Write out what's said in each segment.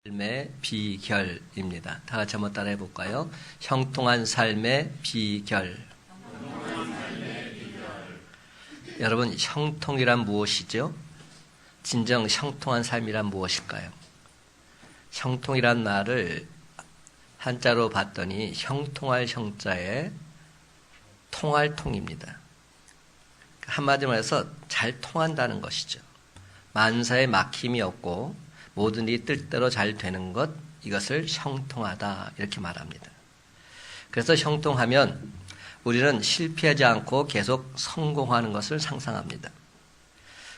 삶의 비결입니다. 다 같이 한번 따라해 볼까요? 형통한 삶의 비결. 여러분, 형통이란 무엇이죠? 진정 형통한 삶이란 무엇일까요? 형통이란 말을 한자로 봤더니 형통할 형자에 통할 통입니다. 한마디로 해서 잘 통한다는 것이죠. 만사에 막힘이 없고 모든 일이 뜻대로 잘 되는 것, 이것을 형통하다 이렇게 말합니다. 그래서 형통하면 우리는 실패하지 않고 계속 성공하는 것을 상상합니다.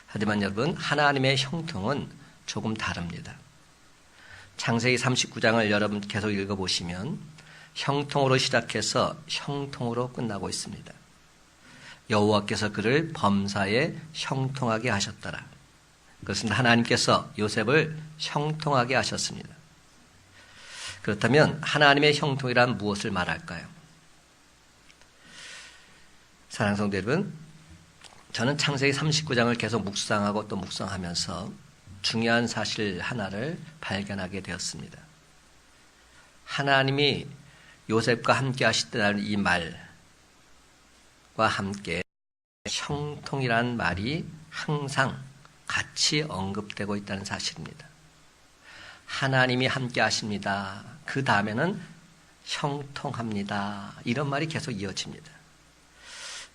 하지만 여러분, 하나님의 형통은 조금 다릅니다. 창세기 39장을 여러분 계속 읽어보시면 형통으로 시작해서 형통으로 끝나고 있습니다. 여호와께서 그를 범사에 형통하게 하셨더라. 그것은 하나님께서 요셉을 형통하게 하셨습니다. 그렇다면 하나님의 형통이란 무엇을 말할까요? 사랑하는 성도 여러분, 저는 창세기 39장을 계속 묵상하고 또 묵상하면서 중요한 사실 하나를 발견하게 되었습니다. 하나님이 요셉과 함께 하시다는 이 말과 함께 형통이라는 말이 항상 같이 언급되고 있다는 사실입니다. 하나님이 함께 하십니다. 그 다음에는 형통합니다. 이런 말이 계속 이어집니다.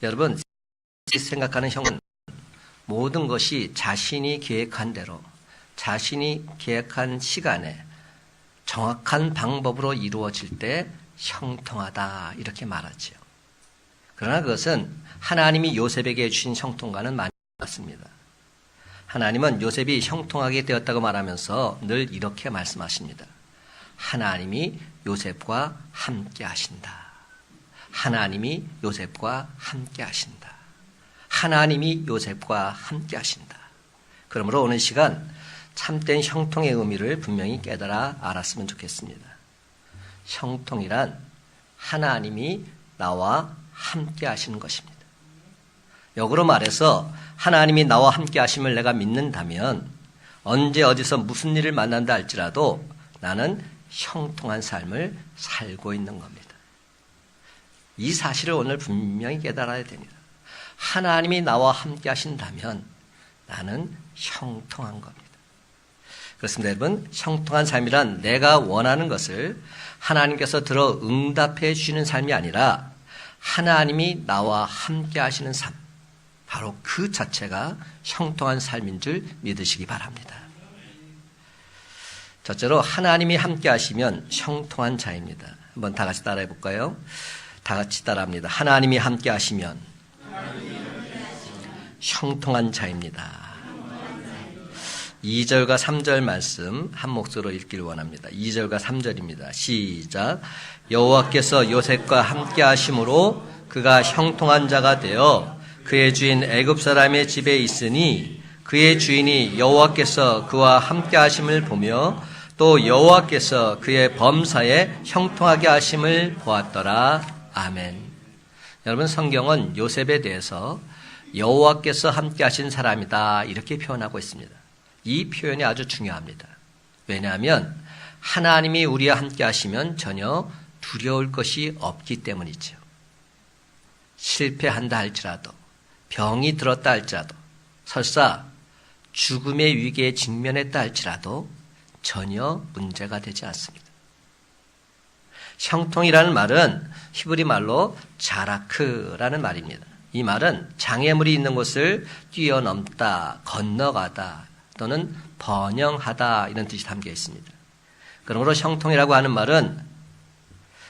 여러분, 생각하는 형은 모든 것이 자신이 계획한 대로, 자신이 계획한 시간에 정확한 방법으로 이루어질 때 형통하다 이렇게 말하지요. 그러나 그것은 하나님이 요셉에게 주신 형통과는 많이 달랐습니다. 하나님은 요셉이 형통하게 되었다고 말하면서 늘 이렇게 말씀하십니다. 하나님이 요셉과 함께 하신다. 하나님이 요셉과 함께 하신다. 하나님이 요셉과 함께 하신다. 그러므로 오늘 시간 참된 형통의 의미를 분명히 깨달아 알았으면 좋겠습니다. 형통이란 하나님이 나와 함께 하시는 것입니다. 역으로 말해서 하나님이 나와 함께 하심을 내가 믿는다면 언제 어디서 무슨 일을 만난다 할지라도 나는 형통한 삶을 살고 있는 겁니다. 이 사실을 오늘 분명히 깨달아야 됩니다. 하나님이 나와 함께 하신다면 나는 형통한 겁니다. 그렇습니다, 여러분. 형통한 삶이란 내가 원하는 것을 하나님께서 들어 응답해 주시는 삶이 아니라 하나님이 나와 함께 하시는 삶, 바로 그 자체가 형통한 삶인 줄 믿으시기 바랍니다. 첫째로 하나님이 함께 하시면 형통한 자입니다. 한번 다 같이 따라해 볼까요? 다 같이 따라합니다. 하나님이 함께 하시면 형통한 자입니다. 2절과 3절 말씀 한 목소리로 읽기를 원합니다. 2절과 3절입니다. 시작. 여호와께서 요셉과 함께 하심으로 그가 형통한 자가 되어 그의 주인 애굽 사람의 집에 있으니 그의 주인이 여호와께서 그와 함께 하심을 보며 또 여호와께서 그의 범사에 형통하게 하심을 보았더라. 아멘. 여러분, 성경은 요셉에 대해서 여호와께서 함께 하신 사람이다 이렇게 표현하고 있습니다. 이 표현이 아주 중요합니다. 왜냐하면 하나님이 우리와 함께 하시면 전혀 두려울 것이 없기 때문이죠. 실패한다 할지라도, 병이 들었다 할지라도, 설사 죽음의 위기에 직면했다 할지라도 전혀 문제가 되지 않습니다. 형통이라는 말은 히브리 말로 자라크라는 말입니다. 이 말은 장애물이 있는 곳을 뛰어넘다, 건너가다 또는 번영하다 이런 뜻이 담겨 있습니다. 그러므로 형통이라고 하는 말은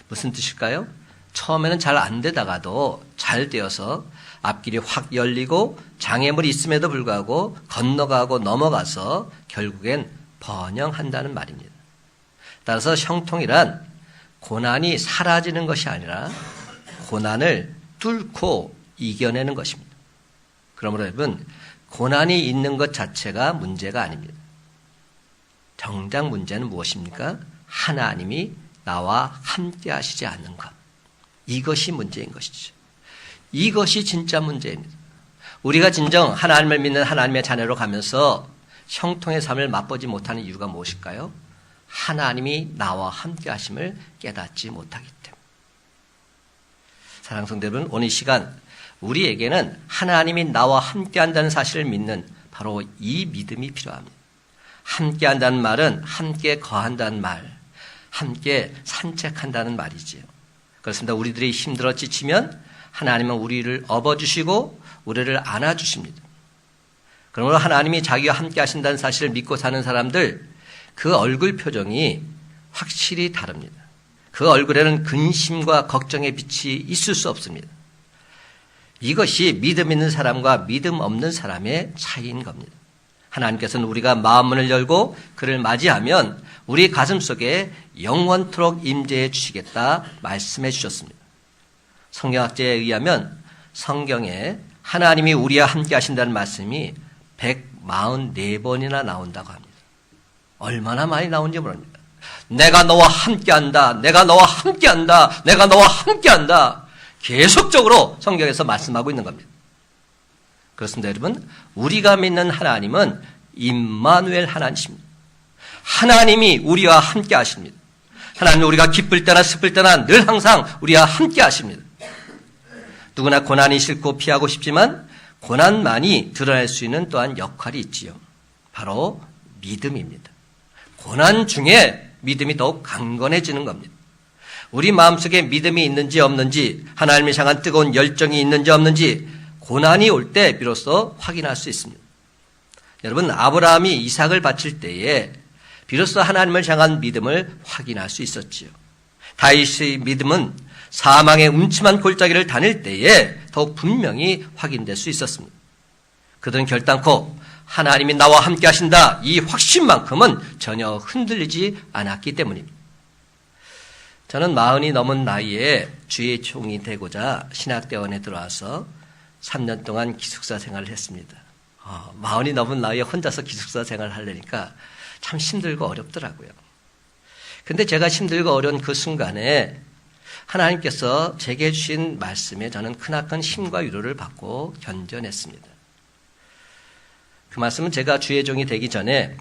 무슨 뜻일까요? 처음에는 잘 안 되다가도 잘 되어서 앞길이 확 열리고 장애물이 있음에도 불구하고 건너가고 넘어가서 결국엔 번영한다는 말입니다. 따라서 형통이란 고난이 사라지는 것이 아니라 고난을 뚫고 이겨내는 것입니다. 그러므로 여러분, 고난이 있는 것 자체가 문제가 아닙니다. 정작 문제는 무엇입니까? 하나님이 나와 함께 하시지 않는 것. 이것이 문제인 것이죠. 이것이 진짜 문제입니다. 우리가 진정 하나님을 믿는 하나님의 자녀로 가면서 형통의 삶을 맛보지 못하는 이유가 무엇일까요? 하나님이 나와 함께 하심을 깨닫지 못하기 때문에. 사랑하는 성도 여러분, 오늘 이 시간 우리에게는 하나님이 나와 함께 한다는 사실을 믿는 바로 이 믿음이 필요합니다. 함께 한다는 말은 함께 거한다는 말, 함께 산책한다는 말이지요. 그렇습니다. 우리들이 힘들어 지치면 하나님은 우리를 업어주시고 우리를 안아주십니다. 그러므로 하나님이 자기와 함께 하신다는 사실을 믿고 사는 사람들, 그 얼굴 표정이 확실히 다릅니다. 그 얼굴에는 근심과 걱정의 빛이 있을 수 없습니다. 이것이 믿음 있는 사람과 믿음 없는 사람의 차이인 겁니다. 하나님께서는 우리가 마음문을 열고 그를 맞이하면 우리 가슴 속에 영원토록 임재해 주시겠다 말씀해 주셨습니다. 성경학자에 의하면 성경에 하나님이 우리와 함께 하신다는 말씀이 144번이나 나온다고 합니다. 얼마나 많이 나온지 모릅니다. 내가 너와 함께한다. 내가 너와 함께한다. 내가 너와 함께한다. 계속적으로 성경에서 말씀하고 있는 겁니다. 그렇습니다, 여러분. 우리가 믿는 하나님은 임마누엘 하나님이십니다. 하나님이 우리와 함께 하십니다. 하나님은 우리가 기쁠 때나 슬플 때나 늘 항상 우리와 함께 하십니다. 누구나 고난이 싫고 피하고 싶지만 고난만이 드러낼 수 있는 또한 역할이 있지요. 바로 믿음입니다. 고난 중에 믿음이 더욱 강건해지는 겁니다. 우리 마음속에 믿음이 있는지 없는지, 하나님을 향한 뜨거운 열정이 있는지 없는지 고난이 올 때 비로소 확인할 수 있습니다. 여러분, 아브라함이 이삭을 바칠 때에 비로소 하나님을 향한 믿음을 확인할 수 있었지요. 다윗의 믿음은 사망의 음침한 골짜기를 다닐 때에 더욱 분명히 확인될 수 있었습니다. 그들은 결단코 하나님이 나와 함께 하신다, 이 확신만큼은 전혀 흔들리지 않았기 때문입니다. 저는 40이 넘은 나이에 주의 종이 되고자 신학대원에 들어와서 3년 동안 기숙사 생활을 했습니다. 40이 넘은 나이에 혼자서 기숙사 생활을 하려니까 참 힘들고 어렵더라고요. 근데 제가 힘들고 어려운 그 순간에 하나님께서 제게 주신 말씀에 저는 크나큰 힘과 위로를 받고 견뎌냈습니다. 그 말씀은 제가 주의 종이 되기 전에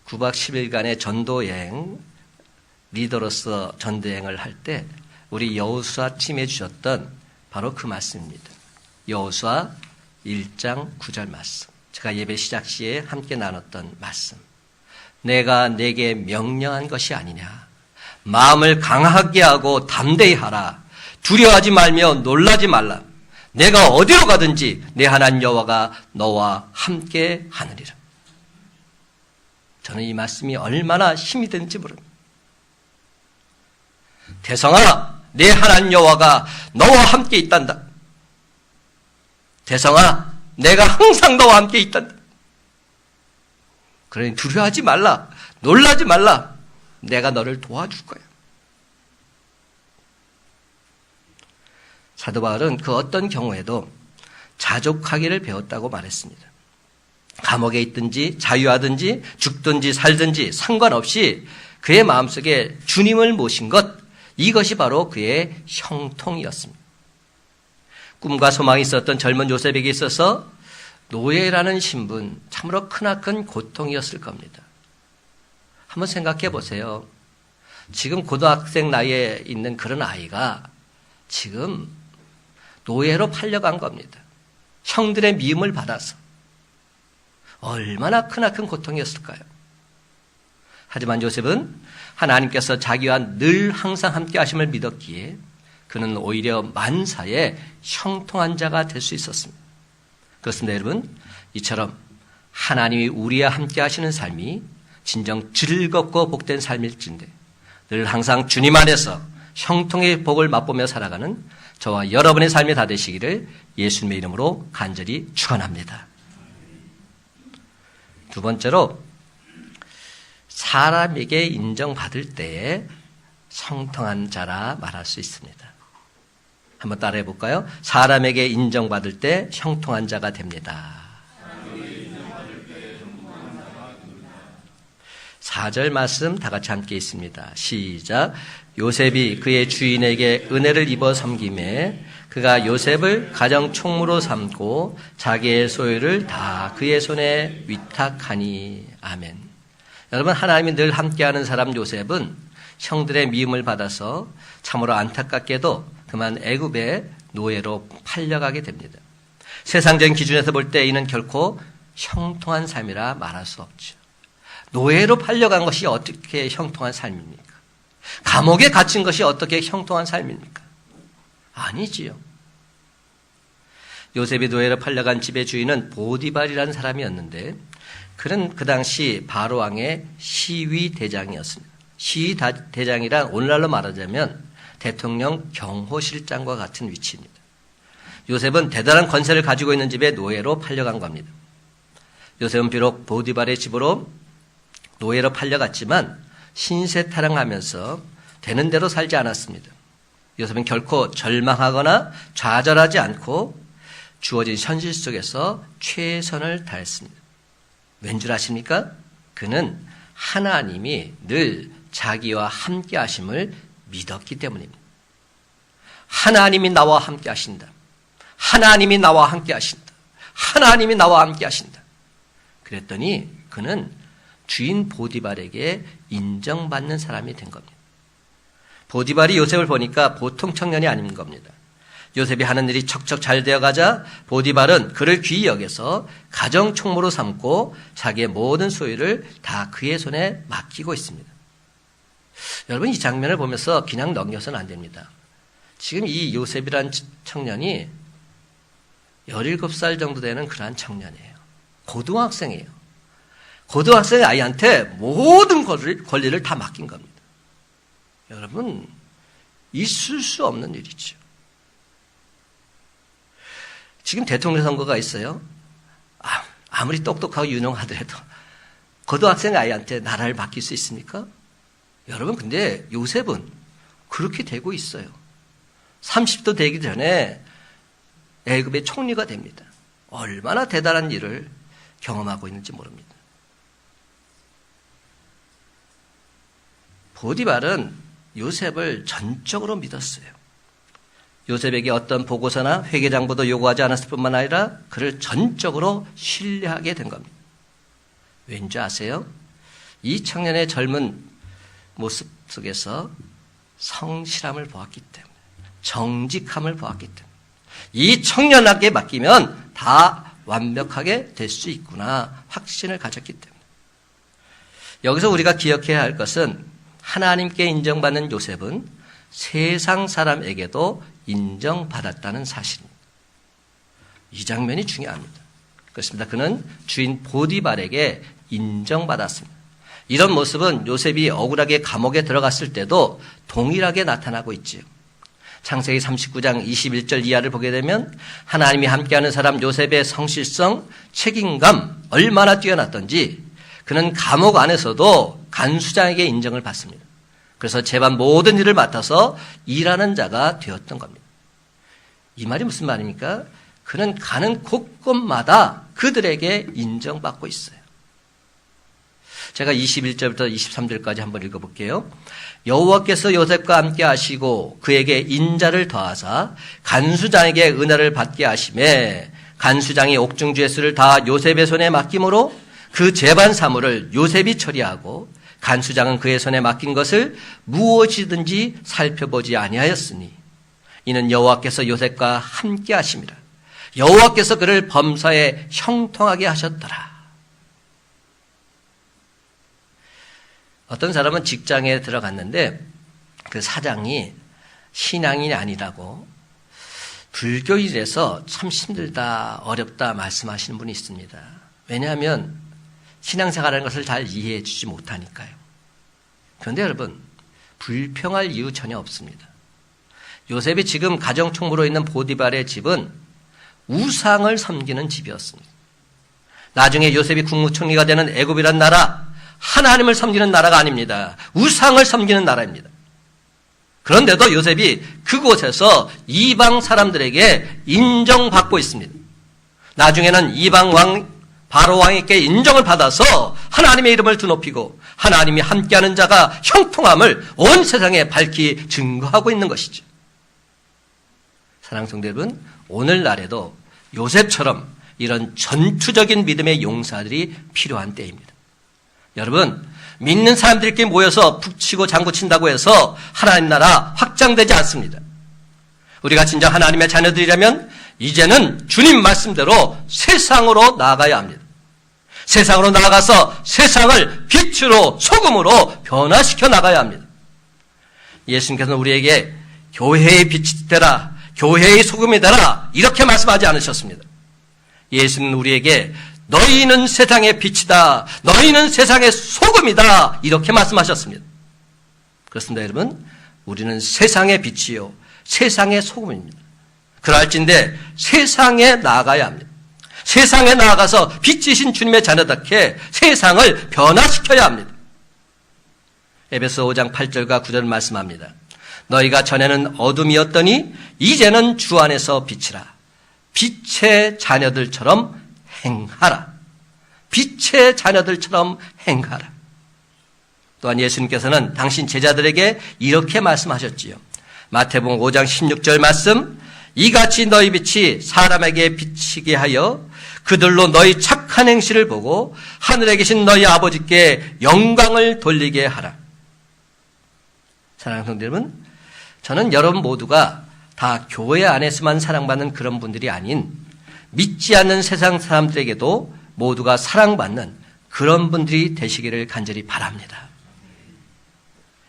9박 10일간의 전도여행, 리더로서 전도여행을 할 때 우리 여호수아 팀에 주셨던 바로 그 말씀입니다. 여호수아 1장 9절 말씀. 제가 예배 시작 시에 함께 나눴던 말씀. 내가 내게 명령한 것이 아니냐. 마음을 강하게 하고 담대히 하라. 두려워하지 말며 놀라지 말라. 내가 어디로 가든지 내 하나님 여호와가 너와 함께 하느니라. 저는 이 말씀이 얼마나 힘이 되는지 모릅니다. 대성아, 내 하나님 여호와가 너와 함께 있단다. 대성아, 내가 항상 너와 함께 있단다. 그러니 두려워하지 말라. 놀라지 말라. 내가 너를 도와줄 거야. 사도 바울은 그 어떤 경우에도 자족하기를 배웠다고 말했습니다. 감옥에 있든지 자유하든지 죽든지 살든지 상관없이 그의 마음속에 주님을 모신 것, 이것이 바로 그의 형통이었습니다. 꿈과 소망이 있었던 젊은 요셉에게 있어서 노예라는 신분, 참으로 크나큰 고통이었을 겁니다. 한번 생각해 보세요. 지금 고등학생 나이에 있는 그런 아이가 지금 노예로 팔려간 겁니다. 형들의 미움을 받아서. 얼마나 크나큰 고통이었을까요? 하지만 요셉은 하나님께서 자기와 늘 항상 함께 하심을 믿었기에 그는 오히려 만사에 형통한 자가 될 수 있었습니다. 그렇습니다, 여러분. 이처럼 하나님이 우리와 함께 하시는 삶이 진정 즐겁고 복된 삶일진데 늘 항상 주님 안에서 형통의 복을 맛보며 살아가는 저와 여러분의 삶이 다 되시기를 예수님의 이름으로 간절히 축원합니다. 두 번째로, 사람에게 인정받을 때에 형통한 자라 말할 수 있습니다. 한번 따라해 볼까요? 사람에게 인정받을 때 형통한 자가 됩니다. 4절 말씀 다 같이 함께 있습니다. 시작. 요셉이 그의 주인에게 은혜를 입어 섬김에 그가 요셉을 가정 총무로 삼고 자기의 소유를 다 그의 손에 위탁하니. 아멘. 여러분, 하나님이 늘 함께하는 사람 요셉은 형들의 미움을 받아서 참으로 안타깝게도 그만 애굽의 노예로 팔려가게 됩니다. 세상적인 기준에서 볼 때 이는 결코 형통한 삶이라 말할 수 없죠. 노예로 팔려간 것이 어떻게 형통한 삶입니까? 감옥에 갇힌 것이 어떻게 형통한 삶입니까? 아니지요. 요셉이 노예로 팔려간 집의 주인은 보디발이라는 사람이었는데 그는 그 당시 바로왕의 시위대장이었습니다. 시위대장이란 오늘날로 말하자면 대통령 경호실장과 같은 위치입니다. 요셉은 대단한 권세를 가지고 있는 집에 노예로 팔려간 겁니다. 요셉은 비록 보디발의 집으로 노예로 팔려갔지만 신세타령하면서 되는 대로 살지 않았습니다. 요셉은 결코 절망하거나 좌절하지 않고 주어진 현실 속에서 최선을 다했습니다. 왠줄 아십니까? 그는 하나님이 늘 자기와 함께 하심을 믿었기 때문입니다. 하나님이 나와 함께 하신다. 하나님이 나와 함께 하신다. 하나님이 나와 함께 하신다. 그랬더니 그는 주인 보디발에게 인정받는 사람이 된 겁니다. 보디발이 요셉을 보니까 보통 청년이 아닌 겁니다. 요셉이 하는 일이 척척 잘 되어가자 보디발은 그를 귀히 여겨서 가정총무로 삼고 자기의 모든 소유를 다 그의 손에 맡기고 있습니다. 여러분, 이 장면을 보면서 그냥 넘겨서는 안 됩니다. 지금 이 요셉이란 청년이 17살 정도 되는 그러한 청년이에요. 고등학생이에요. 고등학생 아이한테 모든 권리를 다 맡긴 겁니다. 여러분, 있을 수 없는 일이죠. 지금 대통령 선거가 있어요. 아무리 똑똑하고 유능하더라도 고등학생 아이한테 나라를 맡길 수 있습니까? 여러분, 근데 요셉은 그렇게 되고 있어요. 30도 되기 전에 애굽의 총리가 됩니다. 얼마나 대단한 일을 경험하고 있는지 모릅니다. 보디발은 요셉을 전적으로 믿었어요. 요셉에게 어떤 보고서나 회계장부도 요구하지 않았을 뿐만 아니라 그를 전적으로 신뢰하게 된 겁니다. 왠지 아세요? 이 청년의 젊은 모습 속에서 성실함을 보았기 때문에, 정직함을 보았기 때문에 이 청년에게 맡기면 다 완벽하게 될 수 있구나 확신을 가졌기 때문에. 여기서 우리가 기억해야 할 것은 하나님께 인정받는 요셉은 세상 사람에게도 인정받았다는 사실입니다. 이 장면이 중요합니다. 그렇습니다. 그는 주인 보디발에게 인정받았습니다. 이런 모습은 요셉이 억울하게 감옥에 들어갔을 때도 동일하게 나타나고 있지요. 창세기 39장 21절 이하를 보게 되면 하나님이 함께하는 사람 요셉의 성실성, 책임감 얼마나 뛰어났던지 그는 감옥 안에서도 간수장에게 인정을 받습니다. 그래서 재반 모든 일을 맡아서 일하는 자가 되었던 겁니다. 이 말이 무슨 말입니까? 그는 가는 곳곳마다 그들에게 인정받고 있어요. 제가 21절부터 23절까지 한번 읽어볼게요. 여호와께서 요셉과 함께 하시고 그에게 인자를 더하사 간수장에게 은혜를 받게 하시매 간수장이 옥중 죄수를 다 요셉의 손에 맡김으로 그 재반 사물을 요셉이 처리하고 간수장은 그의 손에 맡긴 것을 무엇이든지 살펴보지 아니하였으니 이는 여호와께서 요셉과 함께 하심이라. 여호와께서 그를 범사에 형통하게 하셨더라. 어떤 사람은 직장에 들어갔는데 그 사장이 신앙인이 아니라고 불교인이라서 참 힘들다, 어렵다 말씀하시는 분이 있습니다. 왜냐하면 신앙생활하는 것을 잘 이해해 주지 못하니까요. 그런데 여러분, 불평할 이유 전혀 없습니다. 요셉이 지금 가정총무로 있는 보디발의 집은 우상을 섬기는 집이었습니다. 나중에 요셉이 국무총리가 되는 애굽이란 나라, 하나님을 섬기는 나라가 아닙니다. 우상을 섬기는 나라입니다. 그런데도 요셉이 그곳에서 이방 사람들에게 인정받고 있습니다. 나중에는 이방 왕 바로 왕에게 인정을 받아서 하나님의 이름을 드높이고 하나님이 함께하는 자가 형통함을 온 세상에 밝히 증거하고 있는 것이죠. 사랑하는 성도 여러분, 오늘날에도 요셉처럼 이런 전투적인 믿음의 용사들이 필요한 때입니다. 여러분, 믿는 사람들끼리 모여서 북치고 장구친다고 해서 하나님 나라 확장되지 않습니다. 우리가 진정 하나님의 자녀들이라면 이제는 주님 말씀대로 세상으로 나아가야 합니다. 세상으로 나아가서 세상을 빛으로 소금으로 변화시켜 나가야 합니다. 예수님께서는 우리에게 교회의 빛이 되라, 교회의 소금이 되라 이렇게 말씀하지 않으셨습니다. 예수는 우리에게 너희는 세상의 빛이다, 너희는 세상의 소금이다 이렇게 말씀하셨습니다. 그렇습니다. 여러분, 우리는 세상의 빛이요 세상의 소금입니다. 그럴진데 세상에 나아가야 합니다. 세상에 나아가서 빛이신 주님의 자녀답게 세상을 변화시켜야 합니다. 에베소 5장 8절과 9절 말씀합니다. 너희가 전에는 어둠이었더니 이제는 주 안에서 빛이라. 빛의 자녀들처럼 행하라. 빛의 자녀들처럼 행하라. 또한 예수님께서는 당신 제자들에게 이렇게 말씀하셨지요. 마태복음 5장 16절 말씀, 이같이 너희 빛이 사람에게 비치게 하여 그들로 너희 착한 행실을 보고 하늘에 계신 너희 아버지께 영광을 돌리게 하라. 사랑하는 성도 여러분, 저는 여러분 모두가 다 교회 안에서만 사랑받는 그런 분들이 아닌 믿지 않는 세상 사람들에게도 모두가 사랑받는 그런 분들이 되시기를 간절히 바랍니다.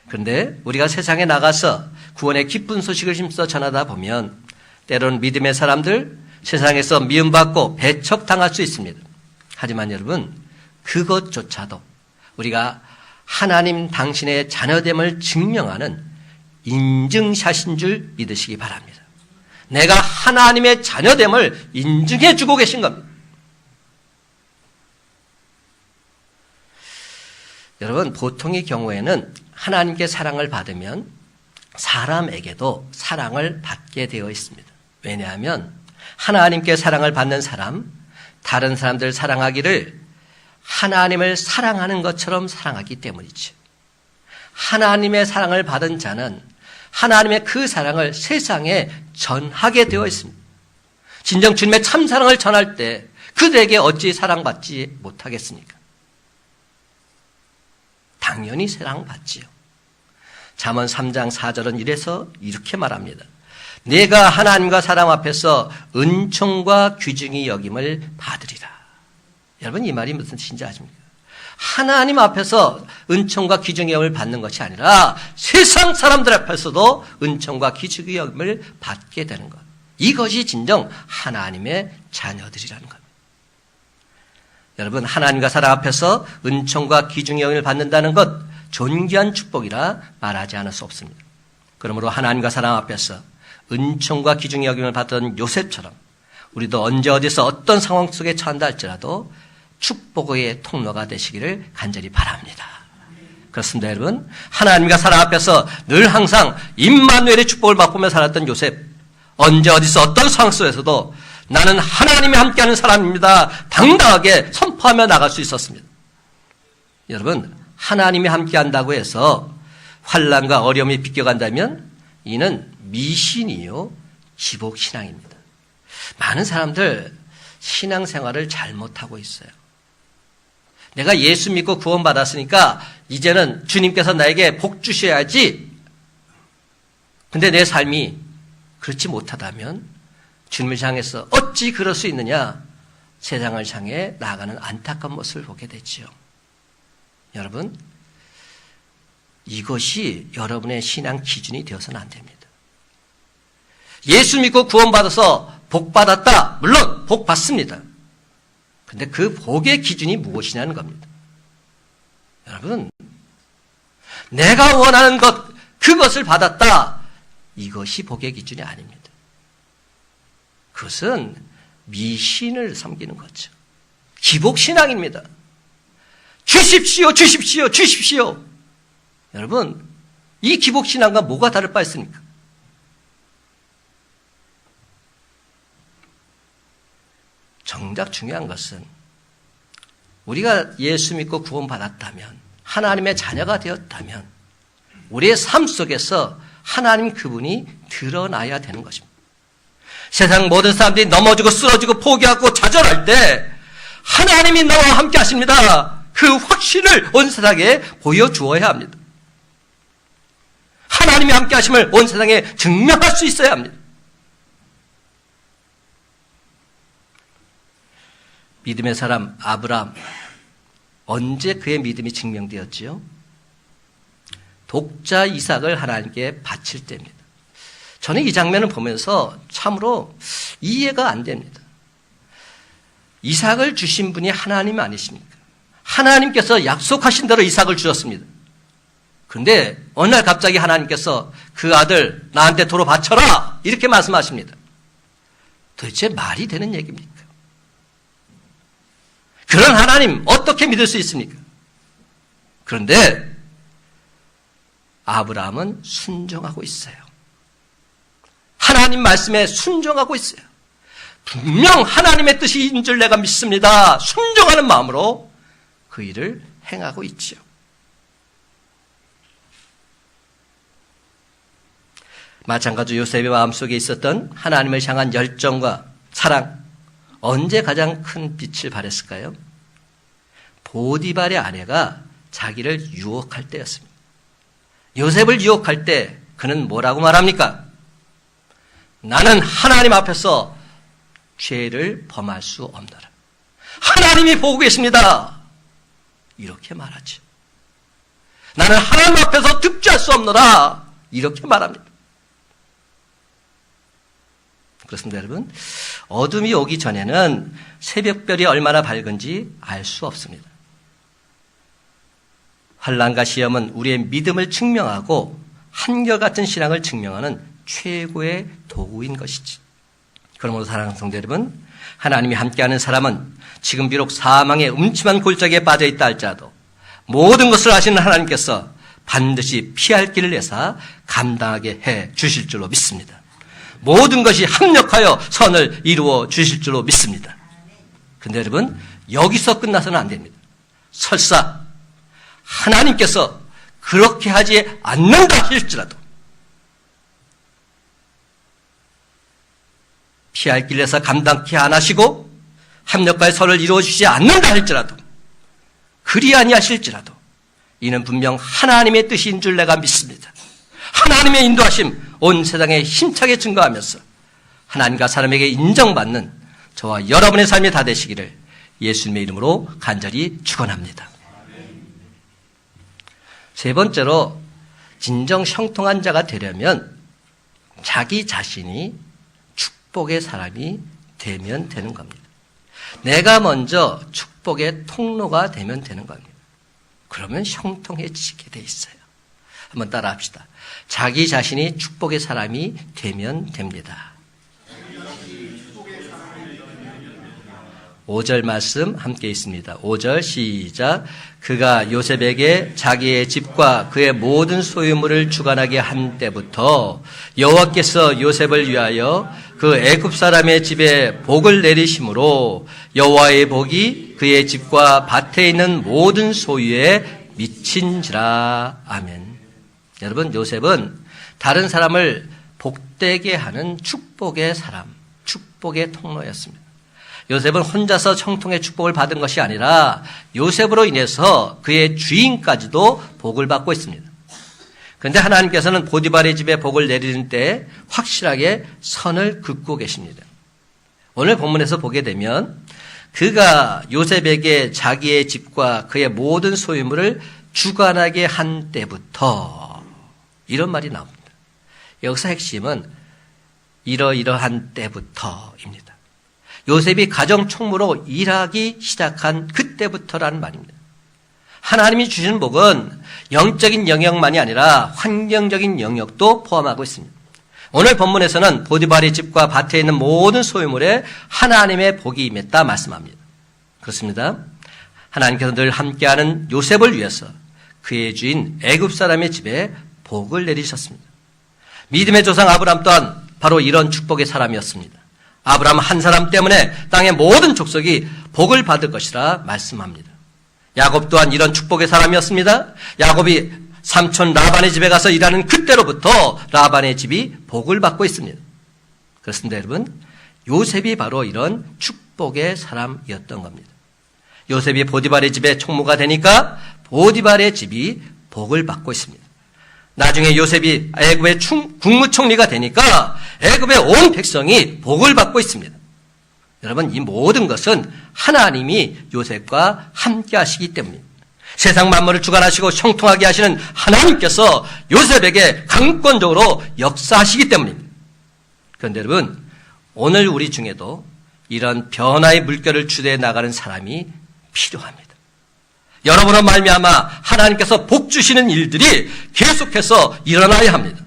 그런데 우리가 세상에 나가서 구원의 기쁜 소식을 힘써 전하다 보면 때로는 믿음의 사람들, 세상에서 미움받고 배척당할 수 있습니다. 하지만 여러분, 그것조차도 우리가 하나님 당신의 자녀됨을 증명하는 인증샷인 줄 믿으시기 바랍니다. 내가 하나님의 자녀됨을 인증해 주고 계신 겁니다. 여러분, 보통의 경우에는 하나님께 사랑을 받으면 사람에게도 사랑을 받게 되어 있습니다. 왜냐하면 하나님께 사랑을 받는 사람, 다른 사람들 사랑하기를 하나님을 사랑하는 것처럼 사랑하기 때문이죠. 하나님의 사랑을 받은 자는 하나님의 그 사랑을 세상에 전하게 되어 있습니다. 진정 주님의 참사랑을 전할 때 그들에게 어찌 사랑받지 못하겠습니까? 당연히 사랑받지요. 잠언 3장 4절은 이래서 이렇게 말합니다. 내가 하나님과 사람 앞에서 은총과 귀중히 여김을 받으리라. 여러분, 이 말이 무슨 뜻인지 아십니까? 하나님 앞에서 은총과 귀중히 여김을 받는 것이 아니라 세상 사람들 앞에서도 은총과 귀중히 여김을 받게 되는 것. 이것이 진정 하나님의 자녀들이라는 겁니다. 여러분, 하나님과 사람 앞에서 은총과 귀중히 여김을 받는다는 것, 존귀한 축복이라 말하지 않을 수 없습니다. 그러므로 하나님과 사람 앞에서 은총과 귀중히 여김을 받던 요셉처럼 우리도 언제 어디서 어떤 상황 속에 처한다 할지라도 축복의 통로가 되시기를 간절히 바랍니다. 그렇습니다, 여러분. 하나님과 사람 앞에서 늘 항상 임마누엘의 축복을 맛보며 살았던 요셉, 언제 어디서 어떤 상황 속에서도 나는 하나님이 함께하는 사람입니다, 당당하게 선포하며 나갈 수 있었습니다. 여러분, 하나님이 함께한다고 해서 환난과 어려움이 비껴간다면 이는 미신이요 기복신앙입니다. 많은 사람들 신앙생활을 잘못하고 있어요. 내가 예수 믿고 구원받았으니까 이제는 주님께서 나에게 복 주셔야지. 근데 내 삶이 그렇지 못하다면 주님을 향해서 어찌 그럴 수 있느냐, 세상을 향해 나아가는 안타까운 모습을 보게 되지요. 여러분, 이것이 여러분의 신앙 기준이 되어서는 안 됩니다. 예수 믿고 구원받아서 복 받았다. 물론 복 받습니다. 근데 그 복의 기준이 무엇이냐는 겁니다. 여러분, 내가 원하는 것, 그것을 받았다. 이것이 복의 기준이 아닙니다. 그것은 미신을 섬기는 거죠. 기복신앙입니다. 주십시오, 주십시오, 주십시오. 여러분, 이 기복신앙과 뭐가 다를 바 있습니까? 정작 중요한 것은 우리가 예수 믿고 구원받았다면, 하나님의 자녀가 되었다면 우리의 삶 속에서 하나님 그분이 드러나야 되는 것입니다. 세상 모든 사람들이 넘어지고 쓰러지고 포기하고 좌절할 때 하나님이 너와 함께 하십니다. 그 확신을 온 세상에 보여주어야 합니다. 하나님이 함께 하심을 온 세상에 증명할 수 있어야 합니다. 믿음의 사람 아브라함, 언제 그의 믿음이 증명되었지요? 독자 이삭을 하나님께 바칠 때입니다. 저는 이 장면을 보면서 참으로 이해가 안 됩니다. 이삭을 주신 분이 하나님 아니십니까? 하나님께서 약속하신 대로 이삭을 주셨습니다. 그런데 어느 날 갑자기 하나님께서 그 아들 나한테 도로 바쳐라 이렇게 말씀하십니다. 도대체 말이 되는 얘기입니까? 그런 하나님 어떻게 믿을 수 있습니까? 그런데 아브라함은 순종하고 있어요. 하나님 말씀에 순종하고 있어요. 분명 하나님의 뜻인 줄 내가 믿습니다. 순종하는 마음으로 그 일을 행하고 있지요. 마찬가지로 요셉의 마음속에 있었던 하나님을 향한 열정과 사랑, 언제 가장 큰 빛을 발했을까요? 보디발의 아내가 자기를 유혹할 때였습니다. 요셉을 유혹할 때 그는 뭐라고 말합니까? 나는 하나님 앞에서 죄를 범할 수 없노라. 하나님이 보고 계십니다. 이렇게 말하죠. 나는 하나님 앞에서 득죄할 수 없노라. 이렇게 말합니다. 그렇습니다, 여러분. 어둠이 오기 전에는 새벽별이 얼마나 밝은지 알 수 없습니다. 환난과 시험은 우리의 믿음을 증명하고 한결같은 신앙을 증명하는 최고의 도구인 것이지. 그러므로 사랑하는 성도 여러분, 하나님이 함께하는 사람은 지금 비록 사망의 음침한 골짜기에 빠져 있다 할지라도 모든 것을 아시는 하나님께서 반드시 피할 길을 내사 감당하게 해 주실 줄로 믿습니다. 모든 것이 합력하여 선을 이루어 주실 줄로 믿습니다. 그런데 여러분, 여기서 끝나서는 안 됩니다. 설사 하나님께서 그렇게 하지 않는다 할지라도 피할 길에서 감당케 안 하시고 합력과의 선을 이루어 주시지 않는다 할지라도 그리 아니하실지라도 이는 분명 하나님의 뜻인 줄 내가 믿습니다. 하나님의 인도하심 온 세상에 힘차게 증거하면서 하나님과 사람에게 인정받는 저와 여러분의 삶이 다 되시기를 예수님의 이름으로 간절히 축원합니다. 세 번째로 진정 형통한 자가 되려면 자기 자신이 축복의 사람이 되면 되는 겁니다. 내가 먼저 축복의 통로가 되면 되는 겁니다. 그러면 형통해지게 돼 있어요. 한번 따라 합시다. 자기 자신이 축복의 사람이 되면 됩니다. 5절 말씀 함께 있습니다. 5절 시작. 그가 요셉에게 자기의 집과 그의 모든 소유물을 주관하게 한 때부터 여호와께서 요셉을 위하여 그 애굽 사람의 집에 복을 내리심으로 여호와의 복이 그의 집과 밭에 있는 모든 소유에 미친지라. 아멘. 여러분, 요셉은 다른 사람을 복되게 하는 축복의 사람, 축복의 통로였습니다. 요셉은 혼자서 형통의 축복을 받은 것이 아니라 요셉으로 인해서 그의 주인까지도 복을 받고 있습니다. 그런데 하나님께서는 보디발의 집에 복을 내리는 때 확실하게 선을 긋고 계십니다. 오늘 본문에서 보게 되면 그가 요셉에게 자기의 집과 그의 모든 소유물을 주관하게 한 때부터 이런 말이 나옵니다. 여기서 핵심은 이러이러한 때부터입니다. 요셉이 가정 총무로 일하기 시작한 그때부터라는 말입니다. 하나님이 주시는 복은 영적인 영역만이 아니라 환경적인 영역도 포함하고 있습니다. 오늘 본문에서는 보디발의 집과 밭에 있는 모든 소유물에 하나님의 복이 임했다 말씀합니다. 그렇습니다. 하나님께서 늘 함께하는 요셉을 위해서 그의 주인 애굽 사람의 집에 복을 내리셨습니다. 믿음의 조상 아브라함 또한 바로 이런 축복의 사람이었습니다. 아브라함 한 사람 때문에 땅의 모든 족속이 복을 받을 것이라 말씀합니다. 야곱 또한 이런 축복의 사람이었습니다. 야곱이 삼촌 라반의 집에 가서 일하는 그때로부터 라반의 집이 복을 받고 있습니다. 그렇습니다, 여러분. 요셉이 바로 이런 축복의 사람이었던 겁니다. 요셉이 보디발의 집에 총무가 되니까 보디발의 집이 복을 받고 있습니다. 나중에 요셉이 애굽의 국무총리가 되니까 애굽의 온 백성이 복을 받고 있습니다. 여러분, 이 모든 것은 하나님이 요셉과 함께 하시기 때문입니다. 세상 만물을 주관하시고 형통하게 하시는 하나님께서 요셉에게 강권적으로 역사하시기 때문입니다. 그런데 여러분, 오늘 우리 중에도 이런 변화의 물결을 주대해 나가는 사람이 필요합니다. 여러분의 말미암아 하나님께서 복 주시는 일들이 계속해서 일어나야 합니다.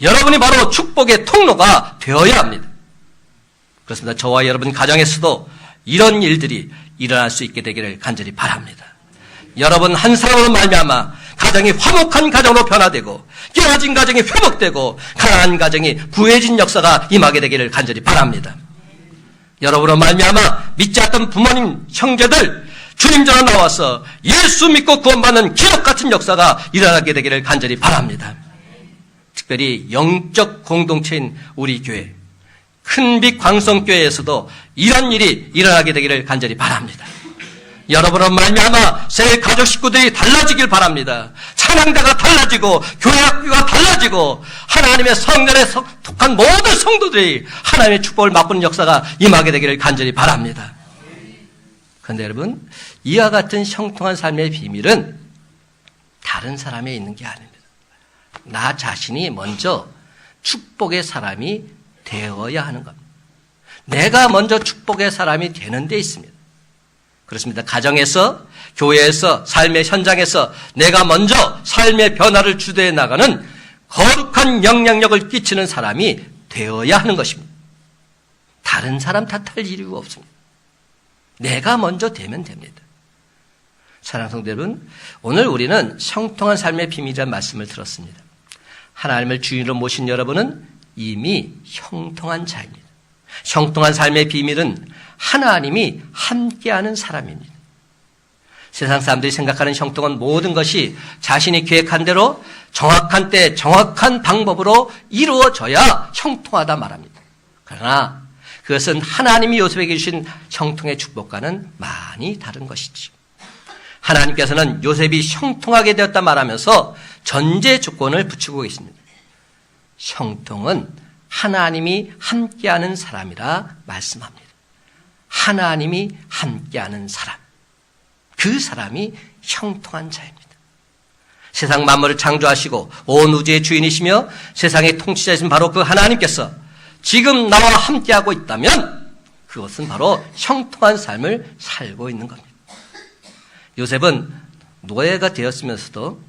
여러분이 바로 축복의 통로가 되어야 합니다. 그렇습니다. 저와 여러분 가정에서도 이런 일들이 일어날 수 있게 되기를 간절히 바랍니다. 여러분 한 사람으로 말미암아 가정이 화목한 가정으로 변화되고 깨어진 가정이 회복되고 가난한 가정이 부해진 역사가 임하게 되기를 간절히 바랍니다. 여러분으로 말미암아 믿지 않던 부모님, 형제들 주님 전에 나와서 예수 믿고 구원받는 기적같은 역사가 일어나게 되기를 간절히 바랍니다. 특별히 영적 공동체인 우리 교회, 큰빛 광성교회에서도 이런 일이 일어나게 되기를 간절히 바랍니다. 여러분의 말미암아 새 가족 식구들이 달라지길 바랍니다. 찬양대가 달라지고 교회 학교가 달라지고 하나님의 성전에 속한 모든 성도들이 하나님의 축복을 맛보는 역사가 임하게 되기를 간절히 바랍니다. 그런데 여러분, 이와 같은 형통한 삶의 비밀은 다른 사람에 있는 게 아닙니다. 나 자신이 먼저 축복의 사람이 되어야 하는 겁니다. 내가 먼저 축복의 사람이 되는 데 있습니다. 그렇습니다. 가정에서, 교회에서, 삶의 현장에서 내가 먼저 삶의 변화를 주도해 나가는 거룩한 영향력을 끼치는 사람이 되어야 하는 것입니다. 다른 사람 탓할 이유가 없습니다. 내가 먼저 되면 됩니다. 사랑하는 성도 여러분, 오늘 우리는 형통한 삶의 비밀이라는 말씀을 들었습니다. 하나님을 주인으로 모신 여러분은 이미 형통한 자입니다. 형통한 삶의 비밀은 하나님이 함께하는 사람입니다. 세상 사람들이 생각하는 형통한 모든 것이 자신이 계획한 대로 정확한 때 정확한 방법으로 이루어져야 형통하다 말합니다. 그러나 그것은 하나님이 요셉에게 주신 형통의 축복과는 많이 다른 것이죠. 하나님께서는 요셉이 형통하게 되었다 말하면서 전제 조건을 붙이고 계십니다. 형통은 하나님이 함께하는 사람이라 말씀합니다. 하나님이 함께하는 사람, 그 사람이 형통한 자입니다. 세상 만물을 창조하시고 온 우주의 주인이시며 세상의 통치자이신 바로 그 하나님께서 지금 나와 함께하고 있다면 그것은 바로 형통한 삶을 살고 있는 겁니다. 요셉은 노예가 되었으면서도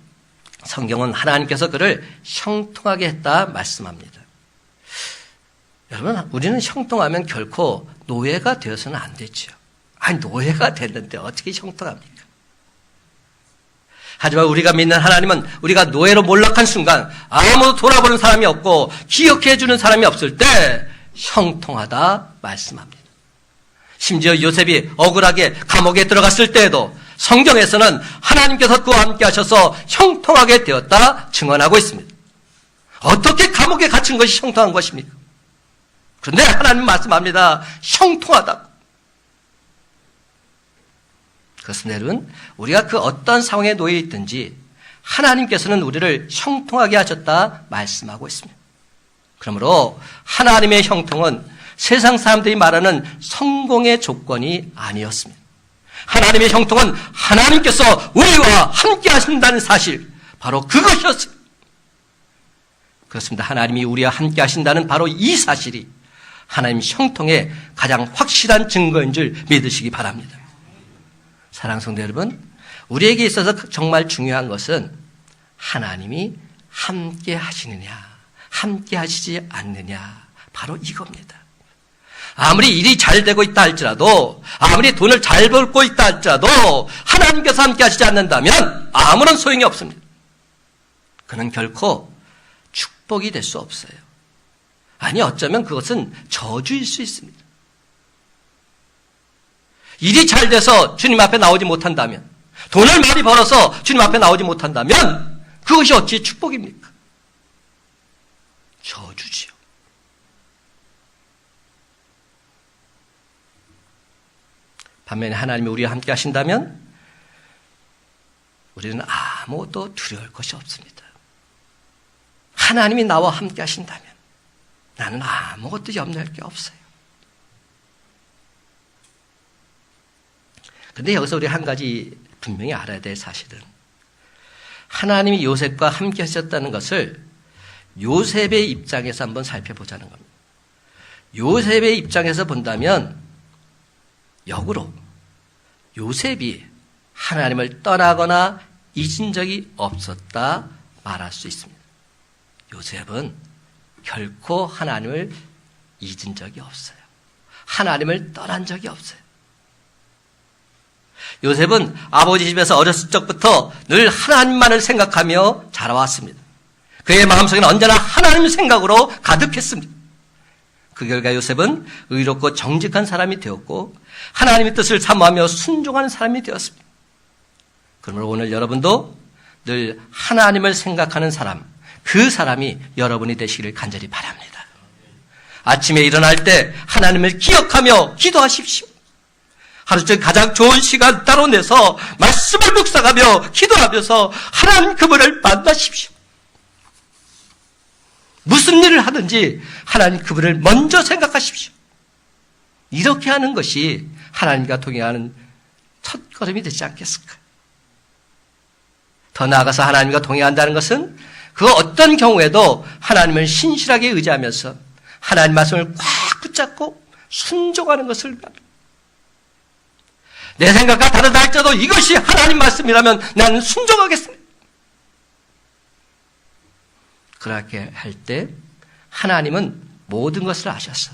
성경은 하나님께서 그를 형통하게 했다 말씀합니다. 여러분, 우리는 형통하면 결코 노예가 되어서는 안 되죠. 아니, 노예가 됐는데 어떻게 형통합니까? 하지만 우리가 믿는 하나님은 우리가 노예로 몰락한 순간 아무도 돌아보는 사람이 없고 기억해 주는 사람이 없을 때 형통하다 말씀합니다. 심지어 요셉이 억울하게 감옥에 들어갔을 때에도 성경에서는 하나님께서 그와 함께 하셔서 형통하게 되었다 증언하고 있습니다. 어떻게 감옥에 갇힌 것이 형통한 것입니까? 그런데 하나님 말씀합니다. 형통하다. 그렇습니다, 여러분. 우리가 그 어떤 상황에 놓여 있든지 하나님께서는 우리를 형통하게 하셨다 말씀하고 있습니다. 그러므로 하나님의 형통은 세상 사람들이 말하는 성공의 조건이 아니었습니다. 하나님의 형통은 하나님께서 우리와 함께 하신다는 사실, 바로 그것이었습니다. 그렇습니다. 하나님이 우리와 함께 하신다는 바로 이 사실이 하나님 형통의 가장 확실한 증거인 줄 믿으시기 바랍니다. 사랑하는 성도 여러분, 우리에게 있어서 정말 중요한 것은 하나님이 함께 하시느냐, 함께 하시지 않느냐, 바로 이겁니다. 아무리 일이 잘 되고 있다 할지라도, 아무리 돈을 잘 벌고 있다 할지라도 하나님께서 함께 하시지 않는다면 아무런 소용이 없습니다. 그는 결코 축복이 될 수 없어요. 아니, 어쩌면 그것은 저주일 수 있습니다. 일이 잘 돼서 주님 앞에 나오지 못한다면, 돈을 많이 벌어서 주님 앞에 나오지 못한다면 그것이 어찌 축복입니까? 저주지요. 반면에 하나님이 우리와 함께 하신다면 우리는 아무것도 두려울 것이 없습니다. 하나님이 나와 함께 하신다면 나는 아무것도 염려할 게 없어요. 그런데 여기서 우리 한 가지 분명히 알아야 될 사실은 하나님이 요셉과 함께 하셨다는 것을 요셉의 입장에서 한번 살펴보자는 겁니다. 요셉의 입장에서 본다면 역으로 요셉이 하나님을 떠나거나 잊은 적이 없었다 말할 수 있습니다. 요셉은 결코 하나님을 잊은 적이 없어요. 하나님을 떠난 적이 없어요. 요셉은 아버지 집에서 어렸을 적부터 늘 하나님만을 생각하며 자라왔습니다. 그의 마음속에는 언제나 하나님 생각으로 가득했습니다. 그 결과 요셉은 의롭고 정직한 사람이 되었고 하나님의 뜻을 사모하며 순종하는 사람이 되었습니다. 그러므로 오늘 여러분도 늘 하나님을 생각하는 사람, 그 사람이 여러분이 되시기를 간절히 바랍니다. 아침에 일어날 때 하나님을 기억하며 기도하십시오. 하루 중 가장 좋은 시간 따로 내서 말씀을 묵상하며 기도하면서 하나님 그분을 만나십시오. 무슨 일을 하든지 하나님 그분을 먼저 생각하십시오. 이렇게 하는 것이 하나님과 동행하는 첫걸음이 되지 않겠을까? 더 나아가서 하나님과 동행한다는 것은 그 어떤 경우에도 하나님을 신실하게 의지하면서 하나님 말씀을 꽉 붙잡고 순종하는 것을 말합니다. 내 생각과 다르다 할지라도 이것이 하나님 말씀이라면 나는 순종하겠습니다. 그렇게 할 때 하나님은 모든 것을 아셔서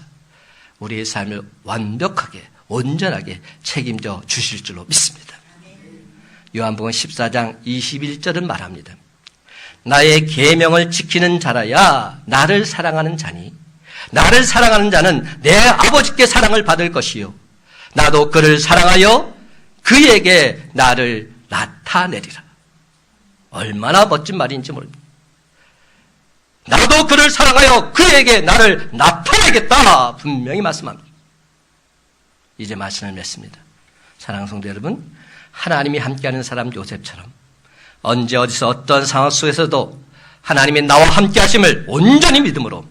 우리의 삶을 완벽하게 온전하게 책임져 주실 줄로 믿습니다. 요한복음 14장 21절은 말합니다. 나의 계명을 지키는 자라야 나를 사랑하는 자니 나를 사랑하는 자는 내 아버지께 사랑을 받을 것이요 나도 그를 사랑하여 그에게 나를 나타내리라. 얼마나 멋진 말인지 모릅니다. 나도 그를 사랑하여 그에게 나를 나타내겠다 분명히 말씀합니다. 이제 말씀을 맺습니다. 사랑하는 성도 여러분, 하나님이 함께하는 사람 요셉처럼 언제 어디서 어떤 상황 속에서도 하나님이 나와 함께 하심을 온전히 믿음으로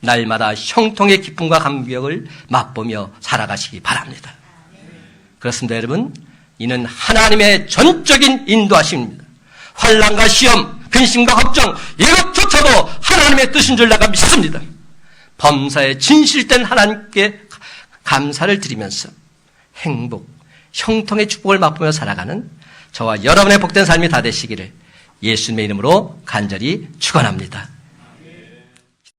날마다 형통의 기쁨과 감격을 맛보며 살아가시기 바랍니다. 그렇습니다. 여러분, 이는 하나님의 전적인 인도하심입니다. 환난과 시험, 근심과 걱정 이것조차도 하나님의 뜻인 줄 내가 믿습니다. 범사에 진실된 하나님께 감사를 드리면서 행복, 형통의 축복을 맛보며 살아가는 저와 여러분의 복된 삶이 다 되시기를 예수님의 이름으로 간절히 축원합니다.